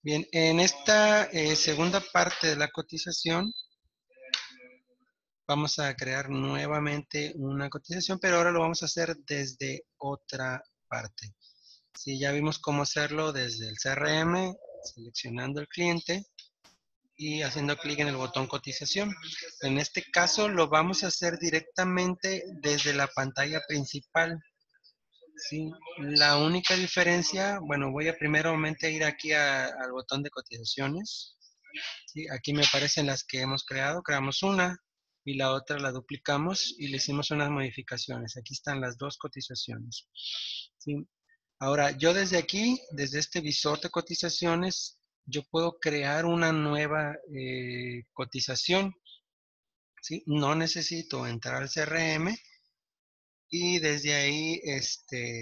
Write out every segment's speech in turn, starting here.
Bien, en esta segunda parte de la cotización vamos a crear nuevamente una cotización, pero ahora lo vamos a hacer desde otra parte. Sí, ya vimos cómo hacerlo desde el CRM, seleccionando el cliente y haciendo clic en el botón cotización. En este caso lo vamos a hacer directamente desde la pantalla principal. Sí, la única diferencia, bueno, voy a primeramente ir aquí al botón de cotizaciones. Sí, aquí me aparecen las que hemos creado. Creamos una y la otra la duplicamos y le hicimos unas modificaciones. Aquí están las dos cotizaciones. Sí. Ahora, yo desde aquí, desde este visor de cotizaciones, yo puedo crear una nueva cotización. ¿Sí? No necesito entrar al CRM y desde ahí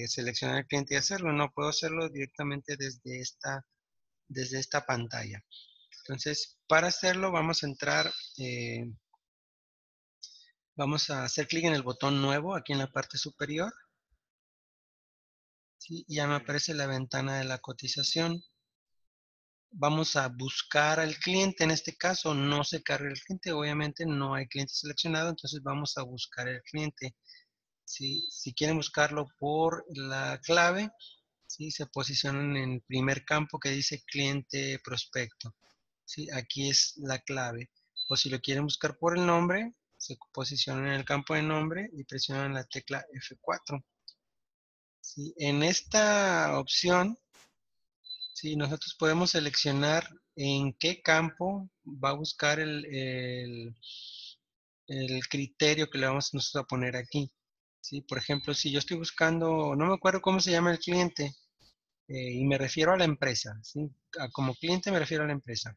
seleccionar el cliente y hacerlo. No puedo hacerlo directamente desde esta pantalla. Entonces, para hacerlo vamos a entrar, vamos a hacer clic en el botón nuevo aquí en la parte superior. ¿Sí? Y ya me aparece la ventana de la cotización. Vamos a buscar al cliente, en este caso no se carga el cliente, obviamente no hay cliente seleccionado, entonces vamos a buscar el cliente. Si quieren buscarlo por la clave, ¿sí? Se posicionan en el primer campo que dice cliente prospecto. ¿Sí? Aquí es la clave. O si lo quieren buscar por el nombre, se posicionan en el campo de nombre y presionan la tecla F4. ¿Sí? En esta opción, ¿sí? Nosotros podemos seleccionar en qué campo va a buscar el criterio que le vamos nosotros a poner aquí. ¿Sí? Por ejemplo, si yo estoy buscando, no me acuerdo cómo se llama el cliente, y me refiero a la empresa, ¿sí? Como cliente me refiero a la empresa.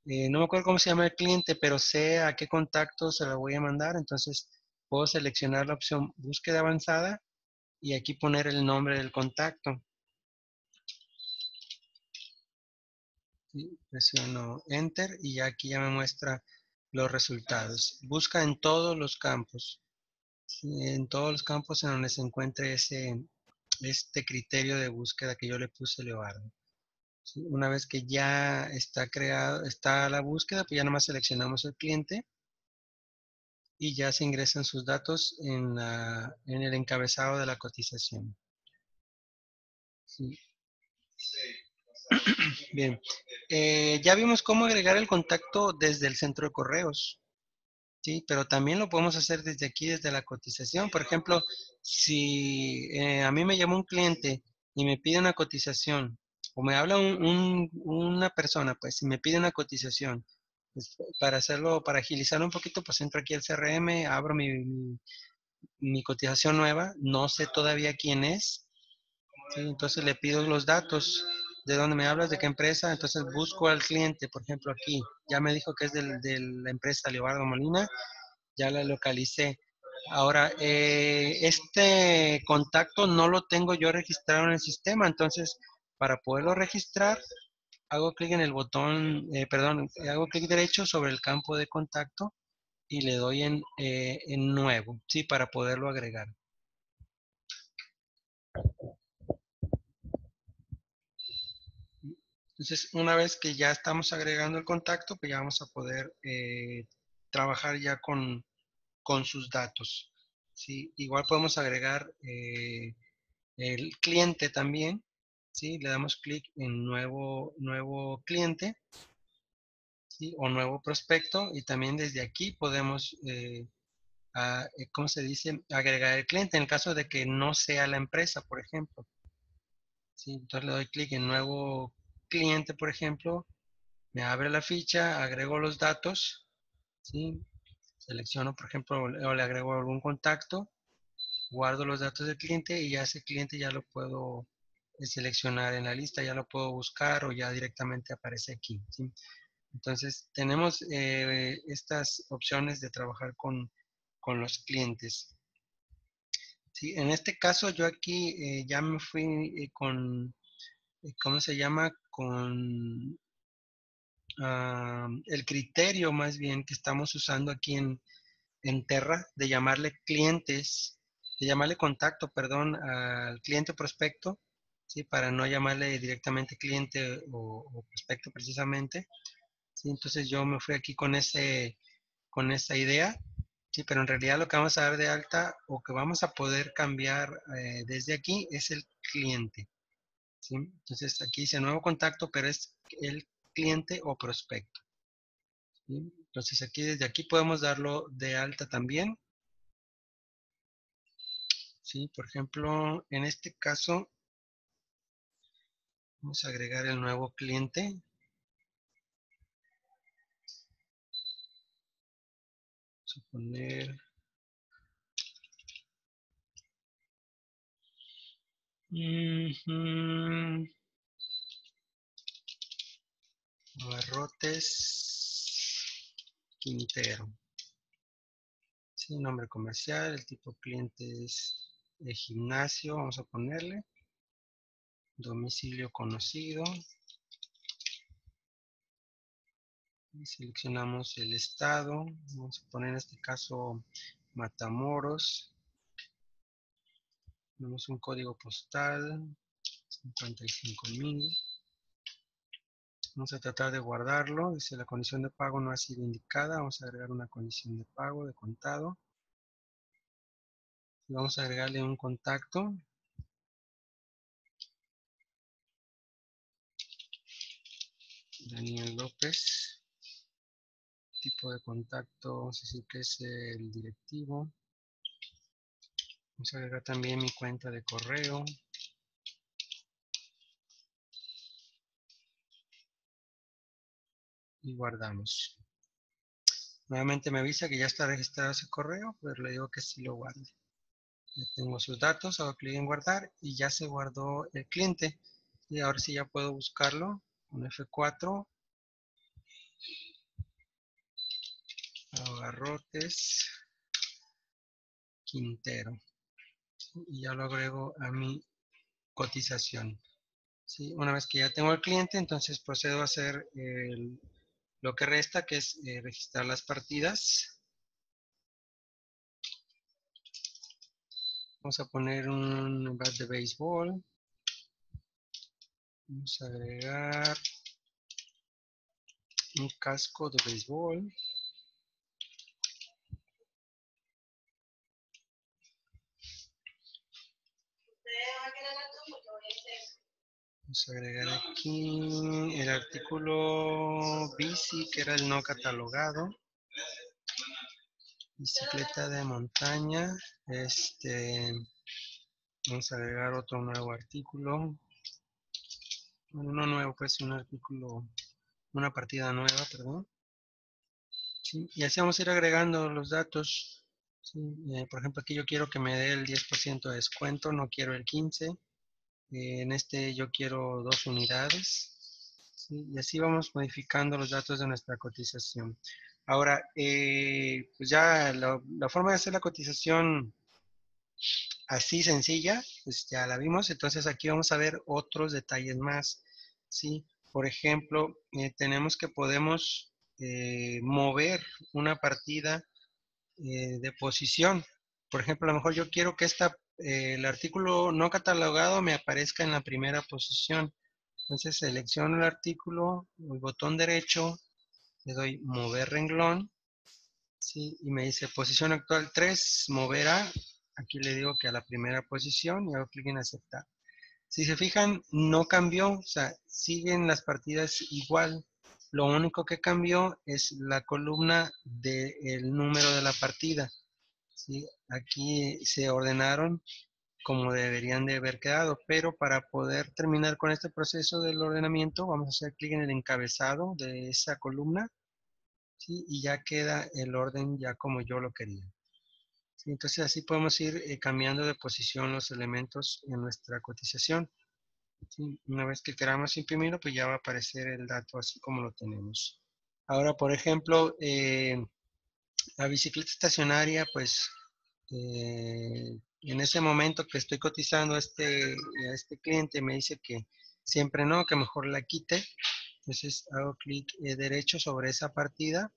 No me acuerdo cómo se llama el cliente, pero sé a qué contacto se lo voy a mandar, entonces puedo seleccionar la opción búsqueda avanzada y aquí poner el nombre del contacto. ¿Sí? Presiono Enter y ya aquí ya me muestra los resultados. Busca en todos los campos, ¿sí? En todos los campos en donde se encuentre este criterio de búsqueda que yo le puse Leobardo. ¿Sí? Una vez que ya está creado, está la búsqueda, pues ya nomás seleccionamos el cliente y ya se ingresan sus datos en el encabezado de la cotización. ¿Sí? Bien, ya vimos cómo agregar el contacto desde el centro de correos, ¿sí? Pero también lo podemos hacer desde aquí, desde la cotización. Por ejemplo, si a mí me llama un cliente y me pide una cotización, o me habla una persona, pues, y me pide una cotización, pues, para hacerlo, para agilizarlo un poquito, pues entro aquí al CRM, abro mi cotización nueva, no sé todavía quién es, ¿sí? Entonces le pido los datos de dónde me hablas, de qué empresa, entonces busco al cliente, por ejemplo aquí, ya me dijo que es de la empresa Leobardo Molina, ya la localicé. Ahora, este contacto no lo tengo yo registrado en el sistema, entonces para poderlo registrar, hago clic en el botón, perdón, hago clic derecho sobre el campo de contacto y le doy en nuevo, ¿sí? Para poderlo agregar. Entonces, una vez que ya estamos agregando el contacto, pues ya vamos a poder trabajar ya con sus datos. ¿Sí? Igual podemos agregar el cliente también. ¿Sí? Le damos clic en nuevo cliente, ¿sí? O nuevo prospecto y también desde aquí podemos, ¿cómo se dice? Agregar el cliente en el caso de que no sea la empresa, por ejemplo. ¿Sí? Entonces le doy clic en nuevo cliente, por ejemplo. Me abre la ficha, agrego los datos, ¿sí? Selecciono, por ejemplo, o le agrego algún contacto, guardo los datos del cliente y ya ese cliente ya lo puedo seleccionar en la lista, ya lo puedo buscar o ya directamente aparece aquí, ¿sí? Entonces, tenemos estas opciones de trabajar con los clientes. ¿Sí? En este caso, yo aquí ya me fui con, ¿cómo se llama? Con el criterio más bien que estamos usando aquí en Terra de llamarle clientes, de llamarle contacto, perdón, al cliente prospecto, ¿sí? Para no llamarle directamente cliente o prospecto precisamente, ¿sí? Entonces yo me fui aquí con esa idea, ¿sí? Pero en realidad lo que vamos a dar de alta o que vamos a poder cambiar desde aquí es el cliente, ¿sí? Entonces aquí dice nuevo contacto, pero es el cliente o prospecto, ¿sí? Entonces aquí desde aquí podemos darlo de alta también, ¿sí? Por ejemplo, en este caso vamos a agregar el nuevo cliente. Vamos a poner Abarrotes Quintero. Sí, nombre comercial, el tipo cliente es de gimnasio, vamos a ponerle. Domicilio conocido. Y seleccionamos el estado. Vamos a poner en este caso Matamoros. Tenemos un código postal 55,000. Vamos a tratar de guardarlo. Dice la condición de pago no ha sido indicada. Vamos a agregar una condición de pago de contado. Y vamos a agregarle un contacto. Daniel López. Tipo de contacto, vamos a decir que es el directivo. Vamos a agregar también mi cuenta de correo. Y guardamos. Nuevamente me avisa que ya está registrado ese correo, pero le digo que sí lo guarde. Ya tengo sus datos, hago clic en guardar y ya se guardó el cliente. Y ahora sí ya puedo buscarlo con F4. Abarrotes Quintero. Y ya lo agrego a mi cotización. ¿Sí? Una vez que ya tengo el cliente, entonces procedo a hacer lo que resta, que es registrar las partidas. Vamos a poner un bat de béisbol. Vamos a agregar un casco de béisbol. Vamos a agregar aquí el artículo bici, que era el no catalogado. Bicicleta de montaña. Vamos a agregar otro nuevo artículo. Bueno, no nuevo, pues un artículo, una partida nueva, perdón. ¿Sí? Y así vamos a ir agregando los datos. ¿Sí? Por ejemplo, aquí yo quiero que me dé el 10% de descuento, no quiero el 15%. En este yo quiero 2 unidades. ¿Sí? Y así vamos modificando los datos de nuestra cotización. Ahora, pues ya la forma de hacer la cotización así sencilla, pues ya la vimos. Entonces aquí vamos a ver otros detalles más. ¿Sí? Por ejemplo, tenemos que podemos mover una partida de posición. Por ejemplo, a lo mejor yo quiero que el artículo no catalogado me aparezca en la primera posición. Entonces selecciono el artículo, el botón derecho, le doy mover renglón, ¿sí? Y me dice posición actual 3, mover a, aquí le digo que a la primera posición y hago clic en aceptar. Si se fijan, no cambió, o sea, siguen las partidas igual. Lo único que cambió es la columna del número de la partida. ¿Sí? Aquí se ordenaron como deberían de haber quedado, pero para poder terminar con este proceso del ordenamiento, vamos a hacer clic en el encabezado de esa columna, ¿sí? Y ya queda el orden ya como yo lo quería. ¿Sí? Entonces así podemos ir cambiando de posición los elementos en nuestra cotización. ¿Sí? Una vez que queramos imprimirlo, pues ya va a aparecer el dato así como lo tenemos. Ahora, por ejemplo, la bicicleta estacionaria, pues en ese momento que estoy cotizando a este cliente me dice que siempre no, que mejor la quite. Entonces hago clic derecho sobre esa partida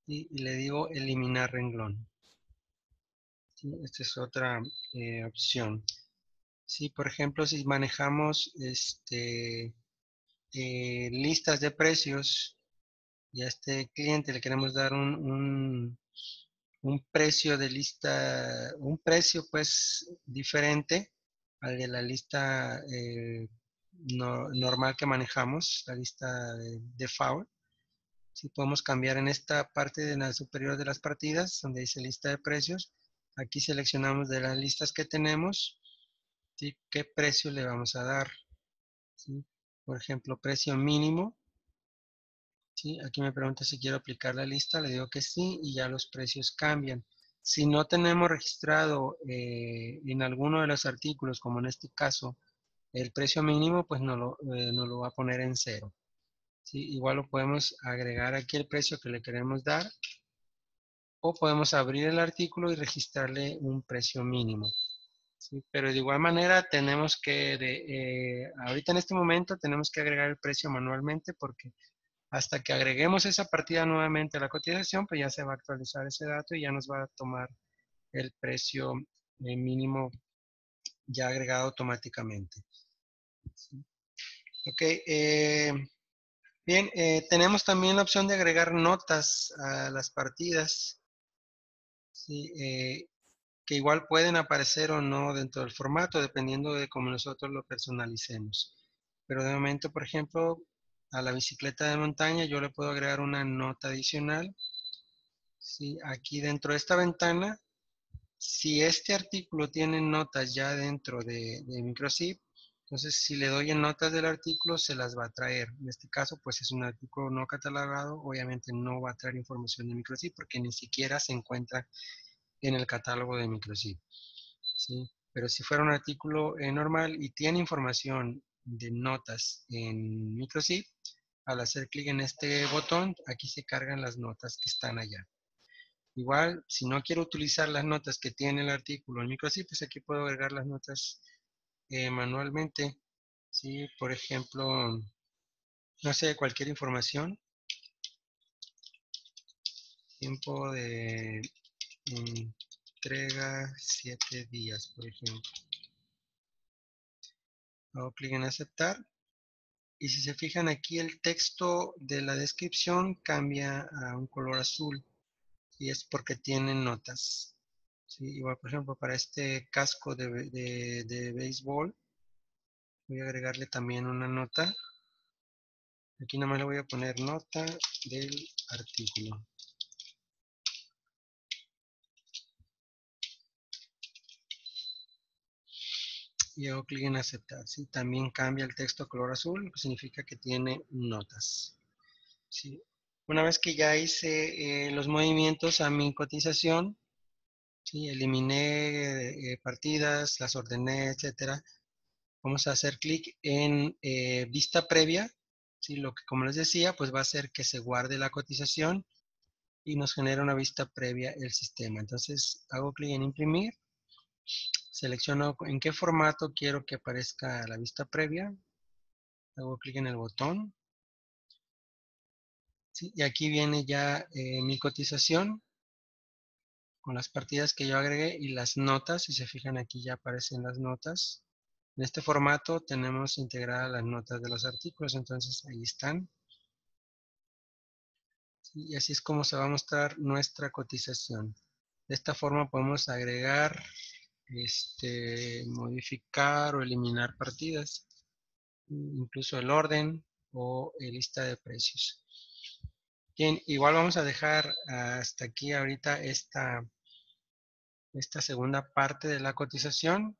y le digo eliminar renglón. ¿Sí? Esta es otra opción. Sí, por ejemplo, si manejamos listas de precios y a este cliente le queremos dar un precio de lista, un precio pues diferente al de la lista normal que manejamos, la lista de default. Si podemos cambiar en esta parte de la superior de las partidas, donde dice lista de precios, aquí seleccionamos de las listas que tenemos, ¿sí? ¿Qué precio le vamos a dar? ¿Sí? Por ejemplo, precio mínimo. ¿Sí? Aquí me pregunta si quiero aplicar la lista, le digo que sí y ya los precios cambian. Si no tenemos registrado en alguno de los artículos, como en este caso, el precio mínimo, pues no lo va a poner en cero. ¿Sí? Igual lo podemos agregar aquí el precio que le queremos dar o podemos abrir el artículo y registrarle un precio mínimo. ¿Sí? Pero de igual manera tenemos que, ahorita en este momento tenemos que agregar el precio manualmente porque hasta que agreguemos esa partida nuevamente a la cotización, pues ya se va a actualizar ese dato y ya nos va a tomar el precio mínimo ya agregado automáticamente. ¿Sí? Ok, bien, tenemos también la opción de agregar notas a las partidas, ¿sí? Que igual pueden aparecer o no dentro del formato, dependiendo de cómo nosotros lo personalicemos. Pero de momento, por ejemplo, a la bicicleta de montaña yo le puedo agregar una nota adicional. Sí, aquí dentro de esta ventana, si este artículo tiene notas ya dentro de Microsoft, entonces si le doy en notas del artículo se las va a traer. En este caso, pues es un artículo no catalogado, obviamente no va a traer información de Microsoft porque ni siquiera se encuentra en el catálogo de Microsoft. ¿Sí? Pero si fuera un artículo normal y tiene información de notas en Microsoft, al hacer clic en este botón, aquí se cargan las notas que están allá. Igual, si no quiero utilizar las notas que tiene el artículo en Microsoft, pues aquí puedo agregar las notas manualmente. ¿Sí? Por ejemplo, no sé, cualquier información. Tiempo de entrega 7 días, por ejemplo. Hago clic en aceptar. Y si se fijan aquí, el texto de la descripción cambia a un color azul. Y es porque tienen notas. ¿Sí? Igual, por ejemplo, para este casco de béisbol, voy a agregarle también una nota. Aquí nomás le voy a poner nota del artículo. Y hago clic en aceptar. ¿Sí? También cambia el texto a color azul, lo que significa que tiene notas. ¿Sí? Una vez que ya hice los movimientos a mi cotización, ¿sí? Eliminé partidas, las ordené, etcétera. Vamos a hacer clic en vista previa. ¿Sí? Lo que, como les decía, pues va a hacer que se guarde la cotización y nos genera una vista previa el sistema. Entonces hago clic en imprimir, selecciono en qué formato quiero que aparezca la vista previa, hago clic en el botón, ¿sí? Y aquí viene ya mi cotización con las partidas que yo agregué y las notas. Si se fijan aquí ya aparecen las notas. En este formato tenemos integradas las notas de los artículos, entonces ahí están. ¿Sí? Y así es como se va a mostrar nuestra cotización. De esta forma podemos agregar, modificar o eliminar partidas, incluso el orden o lista de precios. Bien, igual vamos a dejar hasta aquí ahorita esta segunda parte de la cotización.